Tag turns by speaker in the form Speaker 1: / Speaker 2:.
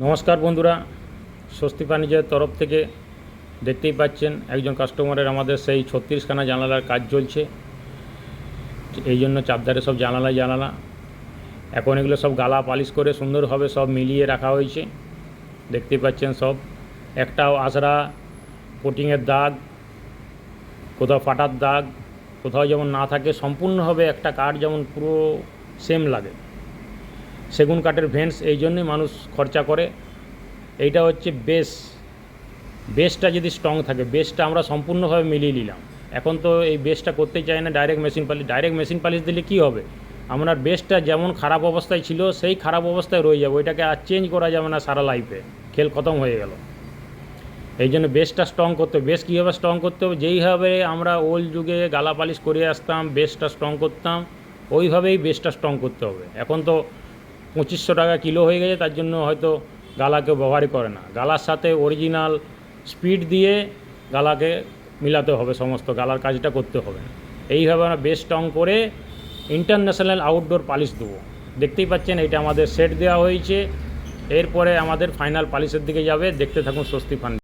Speaker 1: নমস্কার বন্ধুরা, স্বস্তি ফার্নিচারের তরফ থেকে দেখতেই পাচ্ছেন একজন কাস্টমারের আমাদের সেই 36খানা জানালার কাজ চলছে। এই জন্য চারধারে সব জানালা এখন এগুলো সব গালা পালিশ করে সুন্দরভাবে সব মিলিয়ে রাখা হয়েছে। দেখতেই পাচ্ছেন সব একটাও আঁচড়া কোটিংয়ের দাগ, কোথাও ফাটার দাগ কোথাও যেমন না থাকে, সম্পূর্ণভাবে একটা কাঠ যেমন পুরো সেম লাগে। সেগুন কাঠের ভেন্টস এই জন্যই মানুষ খরচা করে। এইটা হচ্ছে বেসটা যদি স্ট্রং থাকে, বেসটা আমরা সম্পূর্ণভাবে মিলিয়ে নিলাম। এখন তো এই বেসটা করতে চাই না ডাইরেক্ট মেশিন পালিশ দিলে কি হবে, আপনার বেসটা যেমন খারাপ অবস্থায় ছিল সেই খারাপ অবস্থায় রয়ে যাবে, ওইটাকে আর চেঞ্জ করা যাবে না সারা লাইফে, খেল খতম হয়ে গেল। এই জন্য বেসটা স্ট্রং করতে হবে। বেস কীভাবে স্ট্রং করতে হবে, যেইভাবে আমরা ওল্ড যুগে গালা পালিশ করে আসতাম বেসটা স্ট্রং করতাম, ওইভাবেই বেসটা স্ট্রং করতে হবে। এখন তো 2500 টাকা কিলো হয়ে গেছে, তার জন্য হয়তো গালা কেউ ব্যবহারই করে না। গালার সাথে অরিজিনাল স্পিড দিয়ে গালাকে মিলাতে হবে, সমস্ত গালার কাজটা করতে হবে। এইভাবে আমরা বেস স্ট্রং করে ইন্টারন্যাশনাল আউটডোর পালিশ দেবো। দেখতেই পাচ্ছেন এটা আমাদের সেট দেওয়া হয়েছে, এরপরে আমাদের ফাইনাল পালিশের দিকে যাবে। দেখতে থাকুন স্বস্তি ফার্নিচার।